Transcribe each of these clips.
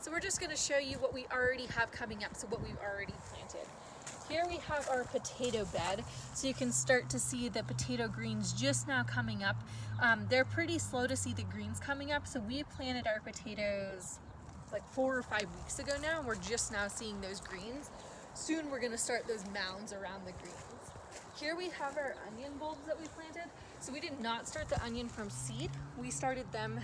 So we're just gonna show you what we already have coming up, so what we've already planted. Here we have our potato bed, so you can start to see the potato greens just now coming up. They're pretty slow to see the greens coming up, so we planted our potatoes like 4 or 5 weeks ago now, and we're just now seeing those greens. Soon we're gonna start those mounds around the greens. Here we have our onion bulbs that we planted. So we did not start the onion from seed. We started them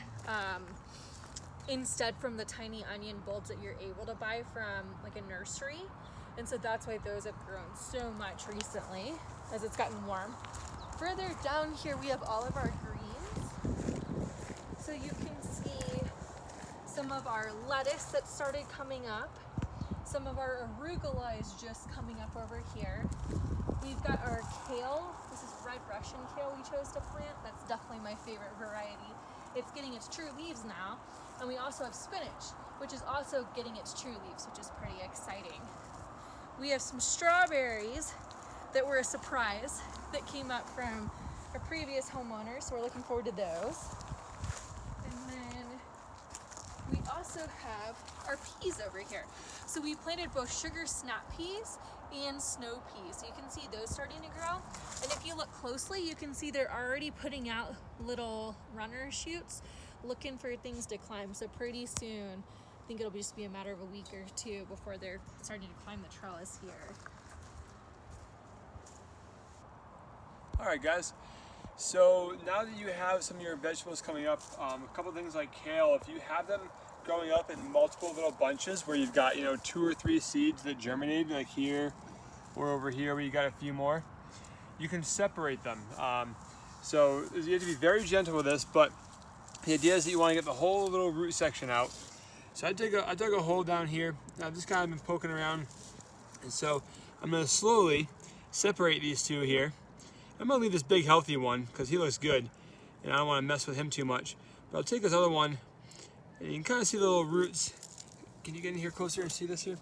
instead from the tiny onion bulbs that you're able to buy from like a nursery. And so that's why those have grown so much recently as it's gotten warm. Further down here we have all of our greens. So you can see some of our lettuce that started coming up. Some of our arugula is just coming up over here. We've got our kale. This is red Russian kale we chose to plant. That's definitely my favorite variety. It's getting its true leaves now. And we also have spinach, which is also getting its true leaves, which is pretty exciting. We have some strawberries that were a surprise that came up from a previous homeowner, so we're looking forward to those. And then we also have our peas over here. So we planted both sugar snap peas and snow peas. So you can see those starting to grow. And if you look closely, you can see they're already putting out little runner shoots looking for things to climb. So pretty soon, I think it'll just be a matter of a week or two before they're starting to climb the trellis here. All right, guys. So now that you have some of your vegetables coming up, a couple things like kale, if you have them growing up in multiple little bunches where you've got 2 or 3 seeds that germinate, like here or over here where you got a few more, you can separate them. So you have to be very gentle with this, but the idea is that you want to get the whole little root section out. So I dug a hole down here. Now this guy I've been poking around, and so I'm going to slowly separate these two here. I'm going to leave this big healthy one because he looks good and I don't want to mess with him too much. But I'll take this other one and you can kind of see the little roots. Can you get in here closer and see this here?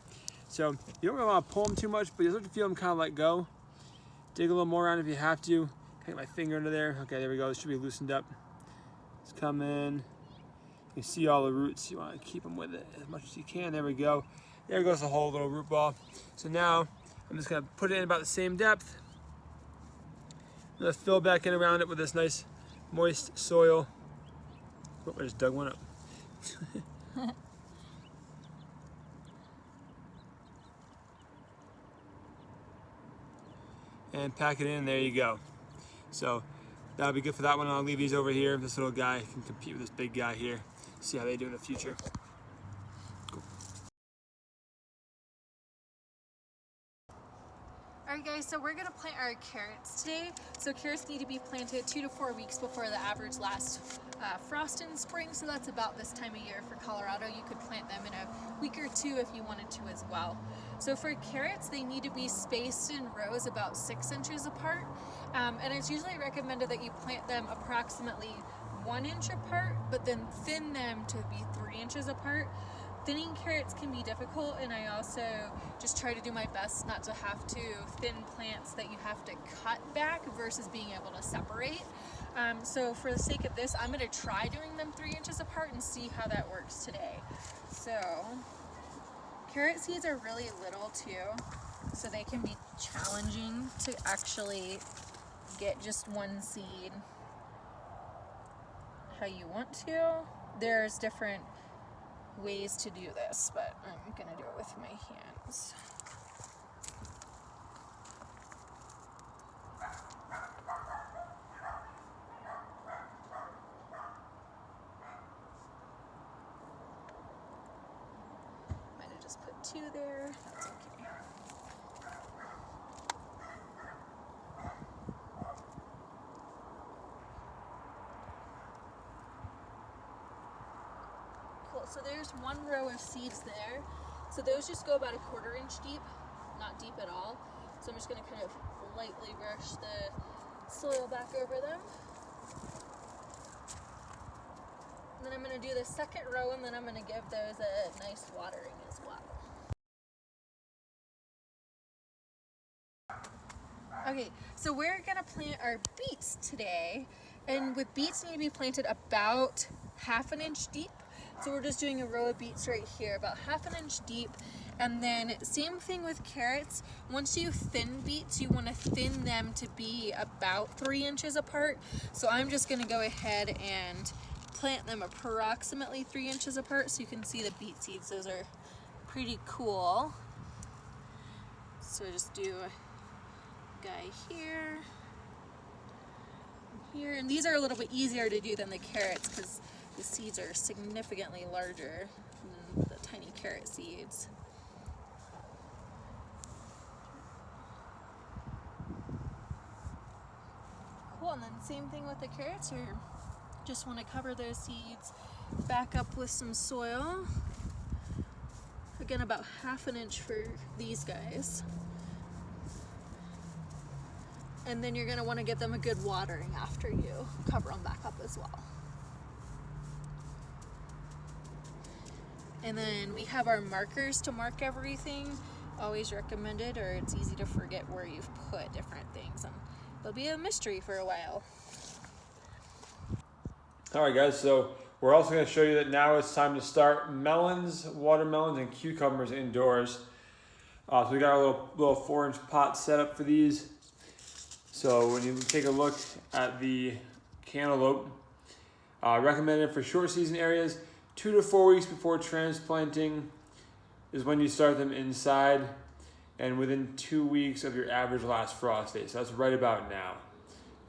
So you don't really want to pull them too much, but you start to feel them kind of let go. Dig a little more around if you have to. Get my finger under there. Okay, there we go. It should be loosened up. Let's come in. You can see all the roots. You want to keep them with it as much as you can. There we go. There goes the whole little root ball. So now I'm just going to put it in about the same depth. I'm going to fill back in around it with this nice moist soil. Oh, I just dug one up. And pack it in, there you go. So that'll be good for that one. I'll leave these over here. This little guy can compete with this big guy here. See how they do in the future. Cool. Alright guys, so we're gonna plant our carrots today. So carrots need to be planted 2 to 4 weeks before the average last frost in spring. So that's about this time of year for Colorado. You could plant them in a week or 2 if you wanted to as well. So for carrots, they need to be spaced in rows about 6 inches apart. And it's usually recommended that you plant them approximately 1 inch apart, but then thin them to be 3 inches apart. Thinning carrots can be difficult, and I also just try to do my best not to have to thin plants that you have to cut back versus being able to separate. So for the sake of this, I'm going to try doing them 3 inches apart and see how that works today. So carrot seeds are really little too, so they can be challenging to actually get just one seed how you want to. There's different ways to do this, but I'm gonna do it with my hands. Might have just put 2 there, that's okay. So there's 1 row of seeds there. So those just go about a 1/4 inch deep, not deep at all. So I'm just going to kind of lightly brush the soil back over them. And then I'm going to do the second row, and then I'm going to give those a nice watering as well. Okay, so we're going to plant our beets today. And with beets, they need to be planted about 1/2 inch deep. So we're just doing a row of beets right here, about 1/2 inch deep. And then same thing with carrots. Once you thin beets, you want to thin them to be about 3 inches apart. So I'm just going to go ahead and plant them approximately 3 inches apart so you can see the beet seeds. Those are pretty cool. So just do a guy here, here, and these are a little bit easier to do than the carrots because the seeds are significantly larger than the tiny carrot seeds. Cool, and then same thing with the carrots. You just want to cover those seeds back up with some soil. Again, about 1/2 inch for these guys. And then you're going to want to get them a good watering after you cover them back up as well. And then we have our markers to mark everything. Always recommended, or it's easy to forget where you've put different things. And it'll be a mystery for a while. All right, guys, so we're also going to show you that now it's time to start melons, watermelons, and cucumbers indoors. So we got our little 4-inch pot set up for these. So when you take a look at the cantaloupe, recommended for short season areas, 2 to 4 weeks before transplanting is when you start them inside, and within 2 weeks of your average last frost date. So that's right about now.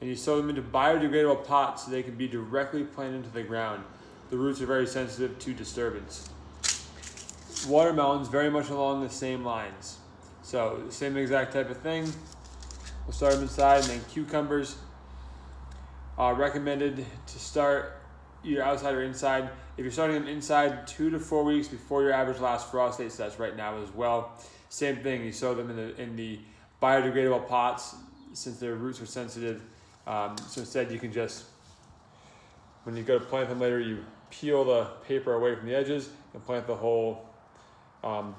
And you sow them into biodegradable pots so they can be directly planted into the ground. The roots are very sensitive to disturbance. Watermelons, very much along the same lines. So the same exact type of thing. We'll start them inside, and then cucumbers. Recommended to start either outside or inside. If you're starting them inside, 2 to 4 weeks before your average last frost date, so that's right now as well. Same thing, you sow them in the biodegradable pots since their roots are sensitive. So instead you can just, when you go to plant them later, you peel the paper away from the edges and plant the whole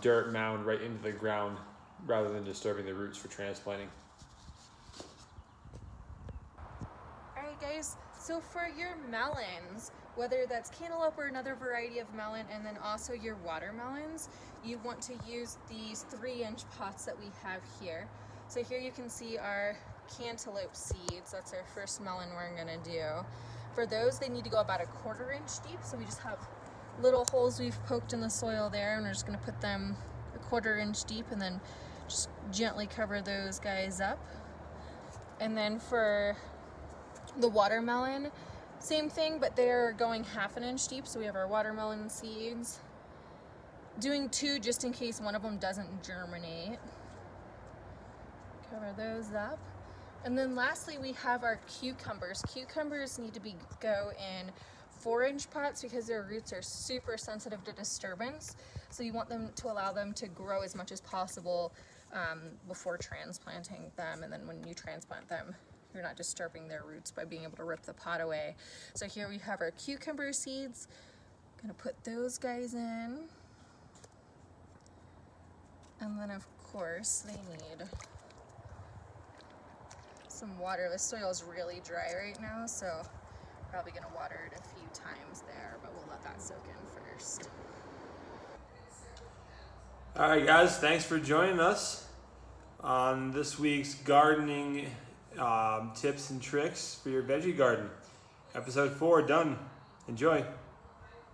dirt mound right into the ground rather than disturbing the roots for transplanting. Alright guys, so for your melons, whether that's cantaloupe or another variety of melon, and then also your watermelons, you want to use these 3-inch pots that we have here. So here you can see our cantaloupe seeds. That's our first melon we're going to do. For those, they need to go about 1/4 inch deep, so we just have little holes we've poked in the soil there, and we're just going to put them 1/4 inch deep and then just gently cover those guys up. And then for the watermelon, same thing, but they're going 1/2 inch deep, so we have our watermelon seeds. Doing 2 just in case one of them doesn't germinate. Cover those up. And then lastly, we have our cucumbers. Cucumbers need to go in 4-inch pots because their roots are super sensitive to disturbance. So you want them to allow them to grow as much as possible before transplanting them. And then when you transplant them, you're not disturbing their roots by being able to rip the pot away. So here we have our cucumber seeds. I'm gonna put those guys in. And then of course they need some water. The soil is really dry right now, so probably gonna water it a few times there, but we'll let that soak in first. All right, guys, thanks for joining us on this week's gardening tips and tricks for your veggie garden. Episode 4 done. Enjoy.